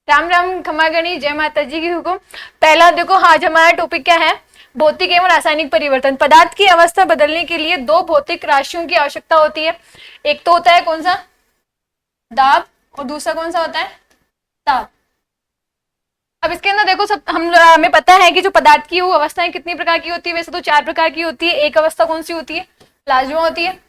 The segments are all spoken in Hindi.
राम राम खमा गणी, जय माता जी की हुकुम। पहला देखो, आज हमारा टॉपिक क्या है? भौतिक एवं रासायनिक परिवर्तन। पदार्थ की अवस्था बदलने के लिए दो भौतिक राशियों की आवश्यकता होती है। एक तो होता है कौन सा? दाब। और दूसरा कौन सा होता है? ताप। अब इसके अंदर देखो, सब हमें पता है कि जो पदार्थ की वो अवस्थाएं कितनी प्रकार की होती है। वैसे तो 4 प्रकार की होती है। एक अवस्था कौन सी होती है? प्लाज्मा होती है।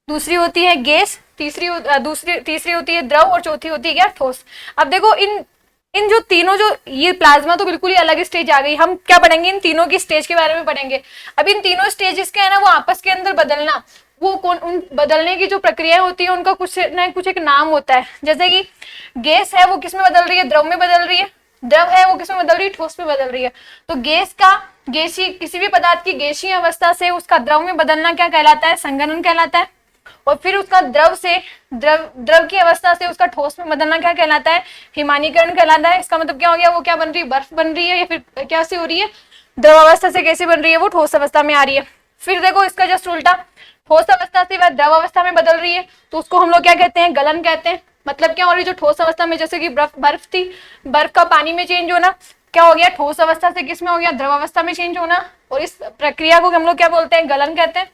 दूसरी होती है गैस, तीसरी होती है द्रव, और चौथी होती है क्या? ठोस। अब देखो, इन इन जो तीनों, जो ये प्लाज्मा तो बिल्कुल ही अलग स्टेज आ गई। हम क्या पढ़ेंगे? इन तीनों की स्टेज के बारे में पढ़ेंगे। अब इन तीनों स्टेजेस के है ना, वो आपस के अंदर बदलना, वो कौन, उन बदलने की जो प्रक्रिया होती है उनका कुछ ना कुछ एक नाम होता है। जैसे कि गैस है वो किस में बदल रही है? द्रव में बदल रही है। द्रव है वो किस में बदल रही है? ठोस में बदल रही है। तो गैस का, गैसीय, किसी भी पदार्थ की गैसीय अवस्था से उसका द्रव में बदलना क्या कहलाता है? संघनन कहलाता है। और फिर उसका द्रव से, द्रव की अवस्था से उसका ठोस में बदलना क्या कहलाता है? हिमानीकरण कहलाता है। इसका मतलब क्या हो गया? वो क्या बन रही है? बर्फ बन रही है। या फिर क्या से हो रही है? द्रव अवस्था से कैसे बन रही है? वो ठोस अवस्था में आ रही है। फिर देखो, इसका जस्ट उल्टा, ठोस अवस्था से वह द्रव अवस्था में बदल रही है, तो उसको हम लोग क्या कहते हैं? गलन कहते हैं। मतलब क्या हो रही है? जो ठोस अवस्था में, जैसे कि बर्फ थी, बर्फ का पानी में चेंज होना, क्या हो गया? ठोस अवस्था से किस में हो गया? द्रव अवस्था में चेंज होना। और इस प्रक्रिया को हम लोग क्या बोलते हैं? गलन कहते हैं।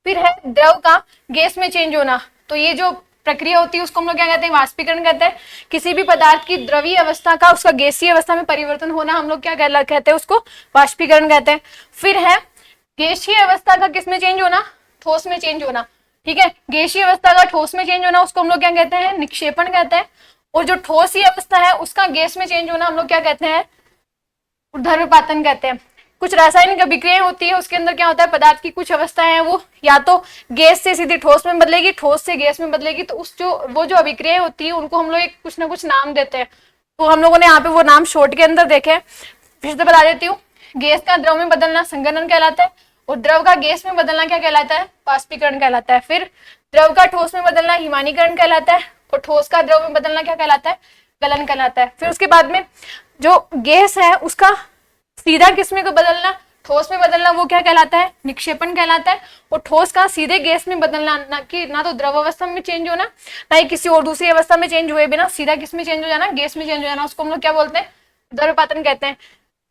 फिर है द्रव का गैस में चेंज होना। तो ये जो प्रक्रिया होती है उसको हम लोग क्या कहते हैं? वाष्पीकरण कहते हैं। किसी भी पदार्थ की द्रवीय अवस्था का उसका गैसीय अवस्था में परिवर्तन होना हम लोग क्या कहते हैं? उसको वाष्पीकरण कहते हैं। फिर है गैसीय अवस्था का किस में चेंज होना? ठोस में चेंज होना। ठीक है, गैसीय अवस्था का ठोस में चेंज होना उसको हम लोग क्या कहते हैं? निक्षेपण कहते हैं। और जो ठोस ही अवस्था है उसका गैस में चेंज होना हम लोग क्या कहते हैं? ऊर्ध्वपातन कहते हैं। कुछ रासायनिक अभिक्रियाएं होती है, उसके अंदर क्या होता है? पदार्थ की कुछ अवस्थाएं हैं वो या तो गैस से सीधे ठोस में बदलेगी, ठोस से गैस में बदलेगी। तो उस वो जो अभिक्रियाएं होती है उनको हम लोग एक कुछ ना कुछ नाम देते हैं। तो हम लोगों ने यहाँ पे वो नाम शॉर्ट के अंदर देखे। फिर से बता देती हूँ। गैस का द्रव में बदलना संघनन कहलाता है। और द्रव का गैस में बदलना क्या कहलाता है? वाष्पीकरण कहलाता है। फिर द्रव का ठोस में बदलना हिमानीकरण कहलाता है। और ठोस का द्रव में बदलना क्या कहलाता है? गलन कहलाता है। फिर उसके बाद में जो गैस है उसका सीधा किस में बदलना? ठोस में बदलना, वो क्या कहलाता है? निक्षेपण कहलाता है। और ठोस का सीधे गैस में बदलना, ना कि ना तो द्रव अवस्था में चेंज होना, ना ही किसी और दूसरी अवस्था में चेंज हुए बिना सीधा किस में चेंज हो जाना? गैस में चेंज हो जाना, उसको हम लोग क्या बोलते हैं? ऊर्ध्वपातन कहते हैं।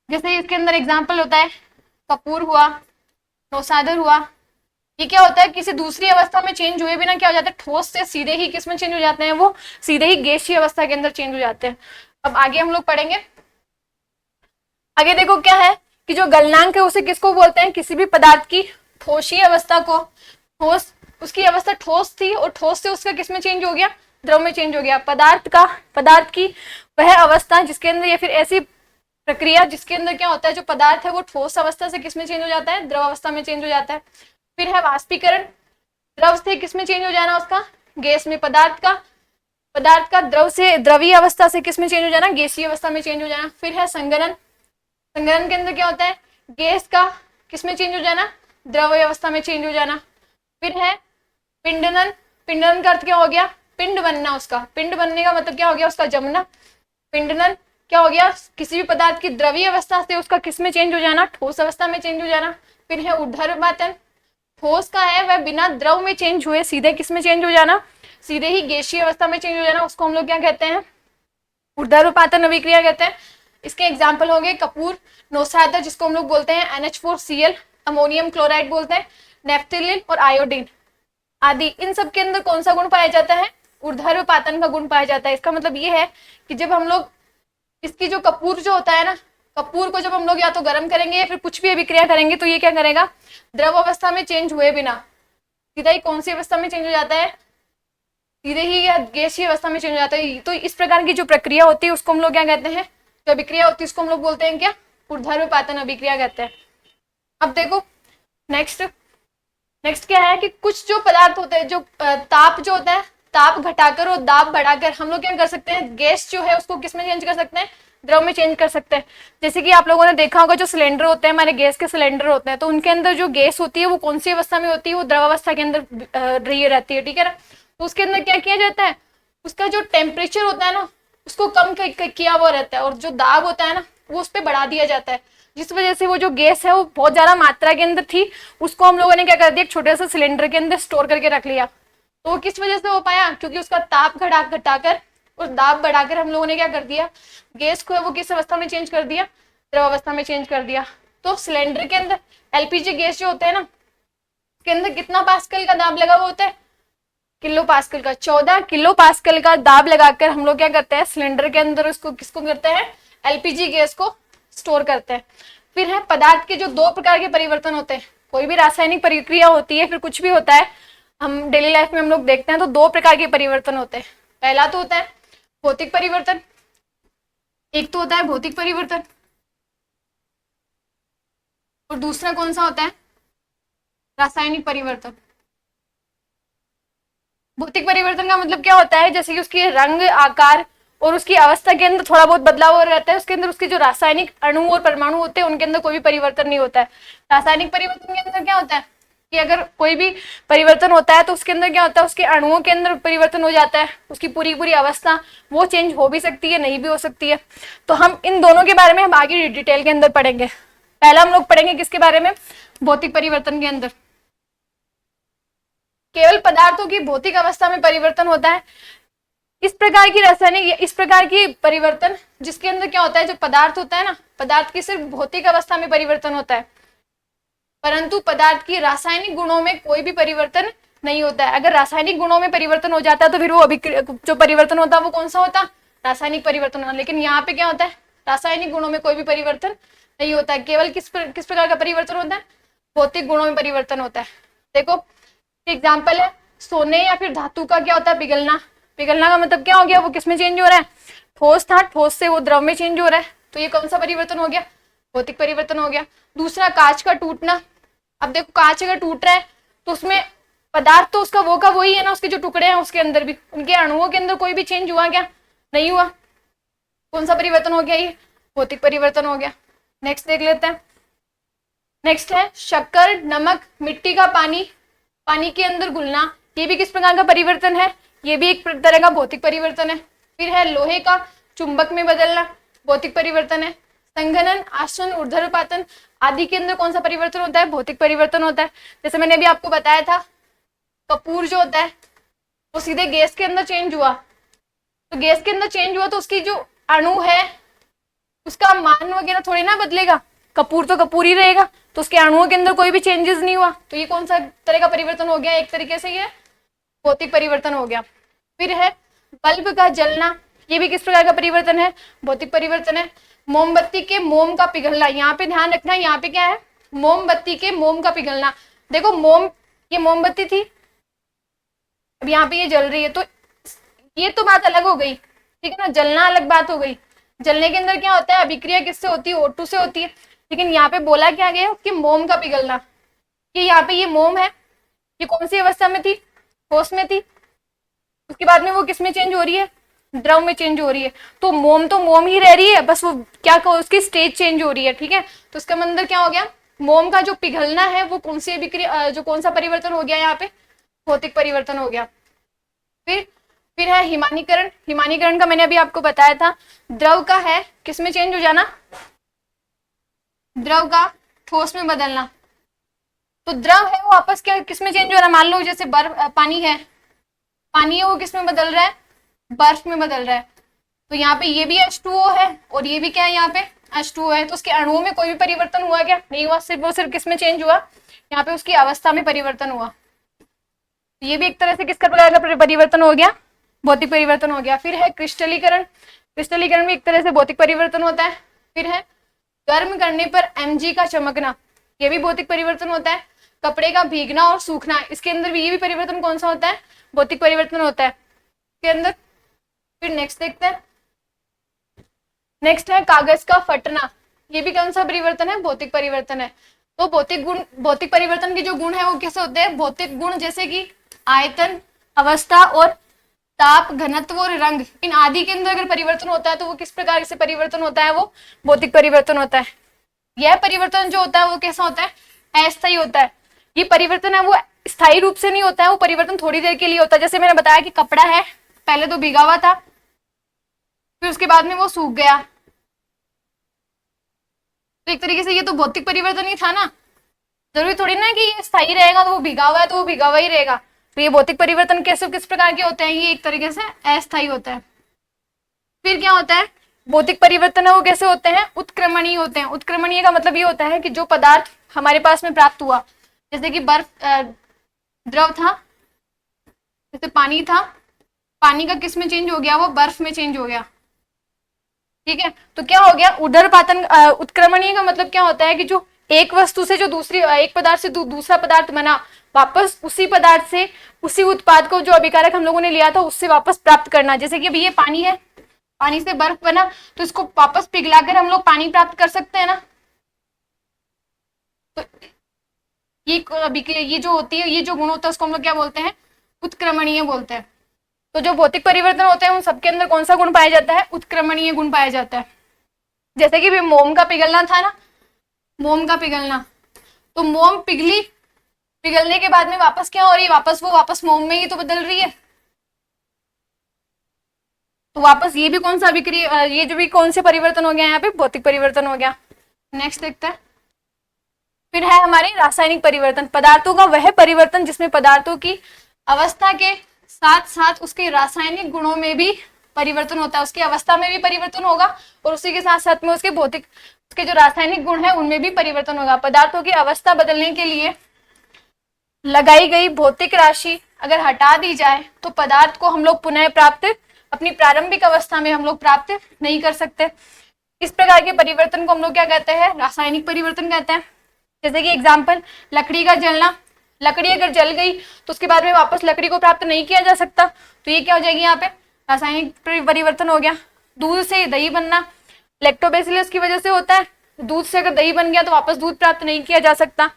जैसे इसके अंदर एग्जाम्पल होता है कपूर हुआ, नौसादर हुआ। ये क्या होता है? किसी दूसरी अवस्था में चेंज हुए बिना क्या हो जाता है? ठोस से सीधे ही किस में चेंज हो जाते हैं? वो सीधे ही गैसीय अवस्था के अंदर चेंज हो जाते हैं। अब आगे हम लोग पढ़ेंगे। आगे देखो क्या है कि जो गलनांक है उसे किसको बोलते हैं? किसी भी पदार्थ की ठोसीय अवस्था को, ठोस, उसकी अवस्था ठोस थी और ठोस से उसका किस में चेंज हो गया? द्रव में चेंज हो गया। पदार्थ की वह अवस्था जिसके अंदर, या फिर ऐसी प्रक्रिया जिसके अंदर क्या होता है? जो पदार्थ है वो ठोस अवस्था से किस में चेंज हो जाता है? द्रव अवस्था में चेंज हो जाता है। फिर है वाष्पीकरण, द्रव से किस में चेंज हो जाना? उसका गैस में। पदार्थ का द्रव से, द्रवीय अवस्था से किस में चेंज हो जाना? गैसीय अवस्था में चेंज हो जाना। फिर है संघनन, संघनन के अंदर क्या होता है? गैस का किस में चेंज हो जाना? द्रव्य अवस्था में चेंज हो जाना। फिर है पिंडनन, पिंडनन का अर्थ क्या हो गया? पिंड बनना। उसका पिंड बनने का मतलब क्या हो गया? उसका जमना। पिंडनन क्या हो गया? किसी भी पदार्थ की द्रवीय अवस्था से उसका किस में चेंज हो जाना? ठोस अवस्था में चेंज हो जाना। फिर है ऊर्ध्वपातन, ठोस का है वह बिना द्रव में चेंज हुए सीधे किस में चेंज हो जाना? सीधे ही गैसीय अवस्था में चेंज हो जाना, उसको हम लोग क्या कहते हैं? ऊर्ध्वपातन अभिक्रिया कहते हैं। इसके एग्जाम्पल हो गए कपूर, नौसादर जिसको हम लोग बोलते हैं NH4Cl, अमोनियम क्लोराइड बोलते हैं, नेफ्थलीन और आयोडीन आदि। इन सब के अंदर कौन सा गुण पाया जाता है? ऊर्ध्वपातन का गुण पाया जाता है। इसका मतलब ये है कि जब हम लोग इसकी जो कपूर जो होता है ना, कपूर को जब हम लोग या तो गर्म करेंगे या फिर कुछ भी अभिक्रिया करेंगे तो ये क्या करेगा? द्रव अवस्था में चेंज हुए बिना सीधा ही कौन सी अवस्था में चेंज हो जाता है? सीधे ही या गैसीय अवस्था में चेंज हो जाता है। तो इस प्रकार की जो प्रक्रिया होती है उसको हम लोग क्या कहते हैं? जो अभिक्रिया होती है उसको हम लोग बोलते हैं क्या? ऊर्ध्वपातन अभिक्रिया कहते हैं। अब देखो नेक्स्ट क्या है कि कुछ जो पदार्थ होते हैं, जो ताप जो होता है, ताप घटाकर और दाब बढ़ाकर हम लोग क्या कर सकते हैं? गैस जो है उसको किस में चेंज कर सकते हैं? द्रव में चेंज कर सकते हैं। जैसे कि आप लोगों ने देखा होगा जो सिलेंडर होते हैं, हमारे गैस के सिलेंडर होते हैं, तो उनके अंदर जो गैस होती है वो कौन सी अवस्था में होती है? वो द्रव अवस्था के अंदर रहती है। ठीक है ना? तो उसके अंदर क्या किया जाता है? उसका जो टेम्परेचर होता है ना उसको कम किया हुआ रहता है, और जो दाब होता है ना वो उस पर बढ़ा दिया जाता है, जिस वजह से वो जो गैस है वो बहुत ज्यादा मात्रा के अंदर थी, उसको हम लोगों ने क्या कर दिया? एक छोटे से सिलेंडर के अंदर स्टोर करके रख लिया। तो किस वजह से हो पाया? क्योंकि उसका ताप घटाकर और दाब बढ़ाकर हम लोगों ने क्या कर दिया, गैस को है वो किस अवस्था में चेंज कर दिया, द्रव अवस्था में चेंज कर दिया। तो सिलेंडर के अंदर एलपीजी गैस जो होता है ना, उसके अंदर कितना पास्कल का दाब लगा हुआ होता है, किलो पास्कल का। 14 किलो पास्कल का दाब लगाकर हम लोग क्या करते हैं, सिलेंडर के अंदर उसको किसको करते हैं, एलपीजी गैस को स्टोर करते हैं। फिर है पदार्थ के जो 2 प्रकार के परिवर्तन होते हैं, कोई भी रासायनिक प्रक्रिया होती है, फिर कुछ भी होता है, हम डेली लाइफ में हम लोग देखते हैं तो 2 प्रकार के परिवर्तन होते हैं। पहला तो होता है भौतिक परिवर्तन, एक तो होता है भौतिक परिवर्तन, और दूसरा कौन सा होता है, रासायनिक परिवर्तन। भौतिक परिवर्तन का मतलब क्या होता है, जैसे कि उसके रंग, आकार और उसकी अवस्था के अंदर थोड़ा बहुत बदलाव हो रहता है, उसके अंदर उसके जो रासायनिक अणु और परमाणु होते हैं उनके अंदर कोई भी परिवर्तन नहीं होता है। रासायनिक परिवर्तन के अंदर क्या होता है कि अगर कोई भी परिवर्तन होता है तो उसके अंदर क्या होता है, उसके अणुओं के अंदर परिवर्तन हो जाता है, उसकी पूरी पूरी अवस्था वो चेंज हो भी सकती है, नहीं भी हो सकती है। तो हम इन दोनों के बारे में हम आगे डिटेल के अंदर पढ़ेंगे। पहला हम लोग पढ़ेंगे किसके बारे में, भौतिक परिवर्तन के अंदर। केवल पदार्थों की भौतिक अवस्था में परिवर्तन होता है। इस प्रकार की रासायनिक, इस प्रकार की परिवर्तन जिसके अंदर क्या होता है, जो पदार्थ होता है ना, पदार्थ की सिर्फ भौतिक अवस्था में परिवर्तन होता है, परंतु पदार्थ की रासायनिक गुणों में कोई भी परिवर्तन नहीं होता है। अगर रासायनिक गुणों में परिवर्तन हो जाता है तो फिर वो जो परिवर्तन होता है वो कौन सा होता, रासायनिक परिवर्तन होता। लेकिन यहाँ पे क्या होता है, रासायनिक गुणों में कोई भी परिवर्तन नहीं होता है, केवल किस प्रकार का परिवर्तन होता है, भौतिक गुणों में परिवर्तन होता है। देखो एग्जाम्पल है सोने या फिर धातु का क्या होता है, पिघलना। पिघलना का मतलब क्या हो गया, वो किसमें चेंज हो रहा है, ठोस था, ठोस से वो द्रव में चेंज हो रहा है, तो ये कौन सा परिवर्तन हो गया, भौतिक परिवर्तन हो गया। दूसरा कांच का टूटना। अब देखो कांच अगर टूट रहा है तो उसमें पदार्थ तो उसका वो का वही है ना, उसके जो टुकड़े हैं उसके अंदर भी, उनके अणुओं के अंदर कोई भी चेंज हुआ क्या, नहीं हुआ। कौन सा परिवर्तन हो गया, ये भौतिक परिवर्तन हो गया। नेक्स्ट देख लेते हैं। नेक्स्ट है शक्कर, नमक, मिट्टी का पानी, पानी के अंदर घुलना, ये भी किस प्रकार का परिवर्तन है, ये भी एक तरह का भौतिक परिवर्तन है। फिर है लोहे का चुंबक में बदलना, भौतिक परिवर्तन है। संघनन, आसवन, ऊर्ध्वपातन आदि के अंदर कौन सा परिवर्तन होता है, भौतिक परिवर्तन होता है। जैसे मैंने अभी आपको बताया था, कपूर जो होता है वो सीधे गैस के अंदर चेंज हुआ, तो गैस के अंदर चेंज हुआ तो उसकी जो अणु है उसका मान वगैरह थोड़ी ना बदलेगा, कपूर तो कपूर ही रहेगा, तो उसके अणुओं के अंदर कोई भी चेंजेस नहीं हुआ, तो ये कौन सा तरह का परिवर्तन हो गया, एक तरीके से ये भौतिक परिवर्तन हो गया। फिर है बल्ब का जलना, ये भी किस प्रकार का परिवर्तन है, भौतिक परिवर्तन है। मोमबत्ती के मोम का पिघलना, यहाँ पे ध्यान रखना, यहाँ पे क्या है, मोमबत्ती के मोम का पिघलना। देखो मोम, ये मोमबत्ती थी, अब यहाँ पे ये जल रही है, तो ये तो बात अलग हो गई, ठीक है ना, जलना अलग बात हो गई। जलने के अंदर क्या होता है, अभिक्रिया किससे होती है, O2 से होती है। लेकिन यहाँ पे बोला क्या गया कि मोम का पिघलना, कि यहाँ पे ये मोम है, ये कौन सी अवस्था में थी, ठोस में थी, उसके बाद में वो किस में चेंज हो रही है, द्रव में चेंज हो रही है। तो मोम ही रह रही है, बस वो क्या उसकी स्टेज चेंज हो रही है, ठीक है। तो इसका मतलब क्या हो गया, मोम का जो पिघलना है वो कौन सी अभिक्रिया, जो कौन सा परिवर्तन हो गया, यहाँ पे भौतिक परिवर्तन हो गया। फिर है हिमानीकरण। हिमानीकरण का मैंने अभी आपको बताया था, द्रव का है किसमें चेंज हो जाना, द्रव का ठोस में बदलना। तो द्रव है वो आपस क्या किसमें चेंज हो रहा है, मान लो जैसे बर्फ, पानी है, पानी है वो किसमें बदल रहा है, बर्फ में बदल रहा है। तो यहाँ पे ये भी H2O है और ये भी क्या है, यहाँ पे H2O है, तो उसके अणुओं में कोई भी परिवर्तन हुआ क्या, नहीं हुआ, सिर्फ किसमें चेंज हुआ, यहाँ पे उसकी अवस्था में परिवर्तन हुआ। ये भी एक तरह से किसका प्रकार का परिवर्तन हो गया, भौतिक परिवर्तन हो गया। फिर है क्रिस्टलीकरण। क्रिस्टलीकरण भी एक तरह से भौतिक परिवर्तन होता है। फिर है गर्म करने पर Mg का चमकना, ये भी भौतिक परिवर्तन होता है। कपड़े का भीगना और सूखना, इसके अंदर भी ये भी परिवर्तन कौन सा होता है, भौतिक परिवर्तन होता है इसके अंदर। फिर नेक्स्ट देखते हैं, नेक्स्ट है कागज का फटना, ये भी कौन सा परिवर्तन है, भौतिक परिवर्तन है। तो भौतिक परिवर्तन के जो गुण है वो कैसे होते हैं, भौतिक गुण जैसे कि आयतन, अवस्था और ताप, घनत्व और रंग, इन आदि के अंदर अगर परिवर्तन होता है तो वो किस प्रकार से परिवर्तन होता है, वो भौतिक परिवर्तन होता है। यह परिवर्तन जो होता है वो कैसा होता है, अस्थायी होता है। ये परिवर्तन है वो स्थायी रूप से नहीं होता है, वो परिवर्तन थोड़ी देर के लिए होता है। जैसे मैंने बताया कि कपड़ा है, पहले तो भीगा हुआ था, फिर उसके बाद में वो सूख गया, तो एक तरीके से ये तो भौतिक परिवर्तन ही था ना, जरूरी थोड़ी ना कि ये स्थायी रहेगा, तो वो भीगा हुआ है तो वो भीगा हुआ ही रहेगा। तो ये भौतिक परिवर्तन कैसे किस प्रकार के होते हैं, ये एक तरीके से अस्थायी होता है। फिर क्या होता है, भौतिक परिवर्तन है वो कैसे होते हैं, उत्क्रमणीय होते हैं। उत्क्रमणीय का मतलब ये होता है कि जो पदार्थ हमारे पास में प्राप्त हुआ, जैसे कि बर्फ द्रव था, जैसे पानी था, पानी का किस में चेंज हो गया, वो बर्फ में चेंज हो गया, ठीक है। तो क्या हो गया, उदरपातन। उत्क्रमणीय का मतलब क्या होता है कि जो एक वस्तु से जो दूसरी, एक पदार्थ से दूसरा पदार्थ बना, वापस उसी पदार्थ से उसी उत्पाद को जो अभिकारक हम लोगों ने लिया था उससे वापस प्राप्त करना। जैसे कि अभी ये पानी है, पानी से बर्फ बना, तो इसको वापस पिघलाकर हम लोग पानी प्राप्त कर सकते हैं ना। तो ये जो होती है, ये जो गुण होता है उसको हम लोग क्या बोलते हैं, उत्क्रमणीय बोलते हैं। तो जो भौतिक परिवर्तन होते हैं उन सबके अंदर कौन सा गुण पाया जाता है, उत्क्रमणीय गुण पाया जाता है। जैसे कि मोम का पिघलना था ना, मोम का पिघलना, तो मोम पिघलने के बाद में वापस क्या हो रही है, वापस मोम में ही तो बदल रही है। तो वापस ये भी कौन सा अभिक्रिया, ये जो भी कौन से परिवर्तन हो गया यहाँ पे, भौतिक परिवर्तन हो गया। नेक्स्ट देखते हैं। फिर है हमारे रासायनिक परिवर्तन, पदार्थों का वह परिवर्तन जिसमें पदार्थों की अवस्था के साथ साथ उसके रासायनिक गुणों में भी परिवर्तन होता है। उसकी अवस्था में भी परिवर्तन होगा और उसी के साथ साथ में उसके जो रासायनिक गुण है उनमें भी परिवर्तन होगा। पदार्थों की अवस्था बदलने के लिए लगाई गई भौतिक राशि अगर हटा दी जाए तो पदार्थ को हम लोग पुनः प्राप्त, अपनी प्रारंभिक अवस्था में हम लोग प्राप्त नहीं कर सकते। इस प्रकार के परिवर्तन को हम लोग क्या कहते हैं, रासायनिक परिवर्तन कहते हैं। जैसे कि एग्जाम्पल, लकड़ी का जलना, लकड़ी अगर जल गई तो उसके बाद में वापस लकड़ी को प्राप्त नहीं किया जा सकता, तो ये क्या हो जाएगी यहाँ पे, रासायनिक परिवर्तन हो गया। दूध से दही बनना, लैक्टोबैसिलस की वजह से होता है। दूध से अगर दही बन गया तो वापस दूध प्राप्त नहीं किया जा सकता,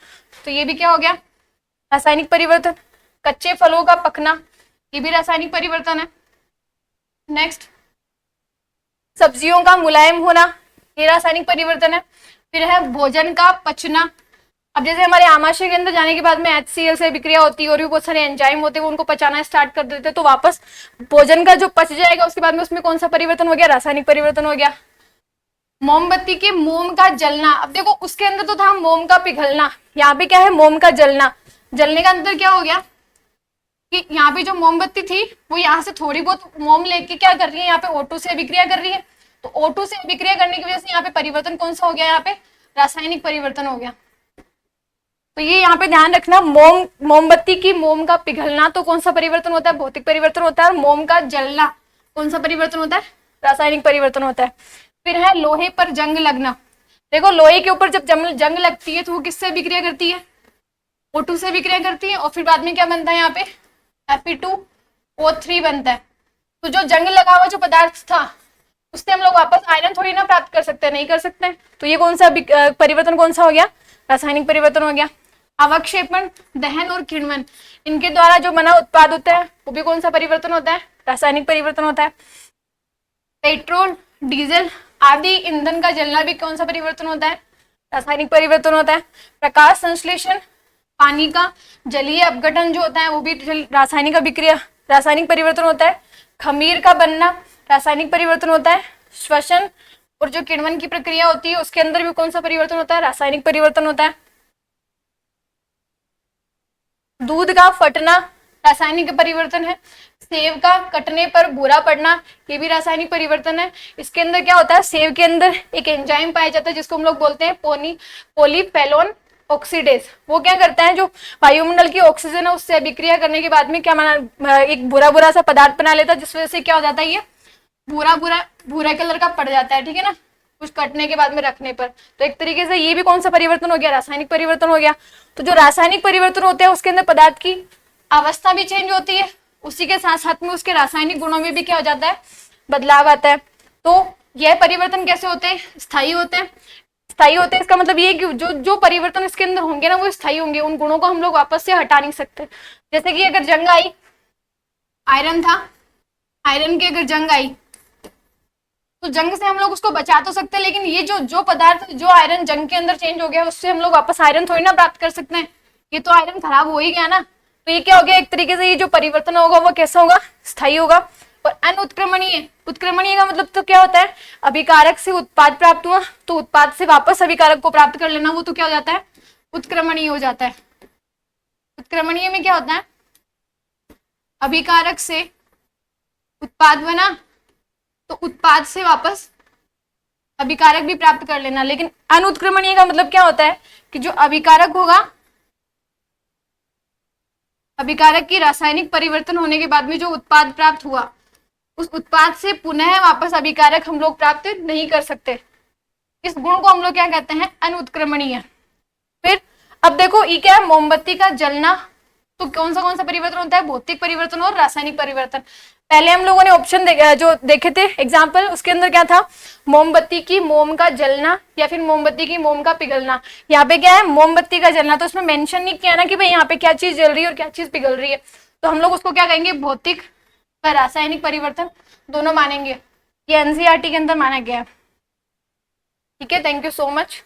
तो ये भी क्या हो गया, रासायनिक परिवर्तन। कच्चे फलों का पकना, ये भी रासायनिक परिवर्तन है। नेक्स्ट, सब्जियों का मुलायम होना, ये रासायनिक परिवर्तन है। फिर है भोजन का पचना। अब जैसे हमारे आमाशय के अंदर जाने के बाद में HCl से विक्रिया होती है और भी बहुत सारे एंजाइम होते हैं, वो उनको पचाना स्टार्ट कर देते हैं, तो वापस भोजन का जो पच जाएगा उसके बाद में उसमें कौन सा परिवर्तन हो गया, रासायनिक परिवर्तन हो गया। मोमबत्ती के मोम का जलना, अब देखो उसके अंदर तो था मोम का पिघलना, यहाँ पे क्या है, मोम का जलना। जलने का अंदर क्या हो गया कि यहाँ पे जो मोमबत्ती थी वो यहाँ से थोड़ी बहुत मोम लेके क्या कर रही है, यहाँ पे O2 से अभिक्रिया कर रही है। तो O2 से अभिक्रिया करने की वजह से यहाँ पे परिवर्तन कौन सा हो गया, यहाँ पे रासायनिक परिवर्तन हो गया। तो ये यहाँ पे ध्यान रखना, मोमबत्ती की मोम का पिघलना तो कौन सा परिवर्तन होता है, भौतिक परिवर्तन होता है। और मोम का जलना कौन सा परिवर्तन होता है, रासायनिक परिवर्तन होता है। फिर है लोहे पर जंग लगना। देखो लोहे के ऊपर जब जंग लगती है तो वो किससे अभिक्रिया करती है, O2 से अभिक्रिया करती है और फिर बाद में क्या बनता है, यहाँ पे Fe2O3 बनता है। तो जो जंग लगा हुआ जो पदार्थ था उससे हम लोग वापस आयरन थोड़ी ना प्राप्त कर सकते हैं, नहीं कर सकते। तो ये कौन सा परिवर्तन कौन सा हो गया, रासायनिक परिवर्तन हो गया। अवक्षेपण, दहन और किण्वन, इनके द्वारा जो बना उत्पाद होता है वो भी कौन सा परिवर्तन होता है, रासायनिक परिवर्तन होता है। पेट्रोल, डीजल आदि ईंधन का जलना भी कौन सा परिवर्तन होता है, रासायनिक परिवर्तन होता है। प्रकाश संश्लेषण, पानी का जलीय अपघटन जो होता है वो भी रासायनिक अभिक्रिया, रासायनिक परिवर्तन होता है। खमीर का बनना रासायनिक परिवर्तन होता है। श्वसन और जो किण्वन की प्रक्रिया होती है उसके अंदर भी कौन सा परिवर्तन होता है, रासायनिक परिवर्तन होता है। दूध का फटना रासायनिक परिवर्तन है। सेव का कटने पर भूरा पड़ना, ये भी रासायनिक परिवर्तन है। इसके अंदर क्या होता है, सेव के अंदर एक एंजाइम पाया जाता है जिसको हम लोग बोलते हैं पॉलीफेनोल ऑक्सीडेज। वो क्या करता है, जो वायुमंडल की ऑक्सीजन है उससे अभिक्रिया करने के बाद में क्या बना, एक बुरा सा पदार्थ बना लेता है, जिस वजह से क्या हो जाता है, ये भूरा कलर का पड़ जाता है, ठीक है ना, कुछ कटने के बाद में रखने पर। तो एक तरीके से ये भी कौन सा परिवर्तन हो गया, रासायनिक परिवर्तन हो गया। तो जो रासायनिक परिवर्तन होते हैं उसके अंदर पदार्थ की अवस्था भी चेंज होती है, उसी के साथ साथ में उसके रासायनिक गुणों में भी क्या हो जाता है, बदलाव आता है। तो यह परिवर्तन कैसे होते हैं, स्थायी होते हैं। स्थायी होते हैं इसका मतलब ये कि जो परिवर्तन इसके अंदर होंगे ना वो स्थायी होंगे, उन गुणों को हम लोग वापस से हटा नहीं सकते। जैसे कि अगर जंग आई, आयरन था, आयरन की अगर जंग आई तो जंग से हम लोग उसको बचा तो सकते हैं, लेकिन ये जो पदार्थ, जो आयरन जंग के अंदर चेंज हो गया उससे हम लोग वापस आयरन थोड़ी ना प्राप्त कर सकते हैं, ये तो आयरन खराब हो ही गया ना। तो ये क्या हो गया, एक तरीके से ये जो परिवर्तन होगा वो कैसा होगा, स्थायी होगा। और अनुत्क्रमणीय, उत्क्रमणीय का मतलब तो क्या होता है, अभिकारक से उत्पाद प्राप्त हुआ तो उत्पाद से वापस अभिकारक को प्राप्त कर लेना, वो तो क्या हो जाता है, उत्क्रमणीय हो जाता है। उत्क्रमणीय में क्या होता है, अभिकारक से उत्पाद बना तो उत्पाद से वापस अभिकारक भी प्राप्त कर लेना। लेकिन अनुत्क्रमणीय का मतलब क्या होता है कि जो अभिकारक होगा, अभिकारक की रासायनिक परिवर्तन होने के बाद में जो उत्पाद प्राप्त हुआ, उस उत्पाद से पुनः वापस अभिकारक हम लोग प्राप्त नहीं कर सकते। इस गुण को हम लोग क्या कहते हैं? अनुत्क्रमणीय। फिर अब देखो ई क्या है? मोमबत्ती का जलना। तो कौन सा परिवर्तन होता है? भौतिक परिवर्तन और रासायनिक परिवर्तन। पहले हम लोगों ने ऑप्शन जो देखे थे एग्जाम्पल, उसके अंदर क्या था? मोमबत्ती की मोम का जलना या फिर मोमबत्ती की मोम का पिघलना। यहाँ पे क्या है? मोमबत्ती का जलना। तो उसमें मेंशन नहीं किया ना कि भाई यहाँ पे क्या चीज जल रही है और क्या चीज पिघल रही है। तो हम लोग उसको क्या कहेंगे? भौतिक व रासायनिक परिवर्तन दोनों मानेंगे। ये एनसीईआरटी के अंदर माना गया है। ठीक है, थैंक यू सो मच।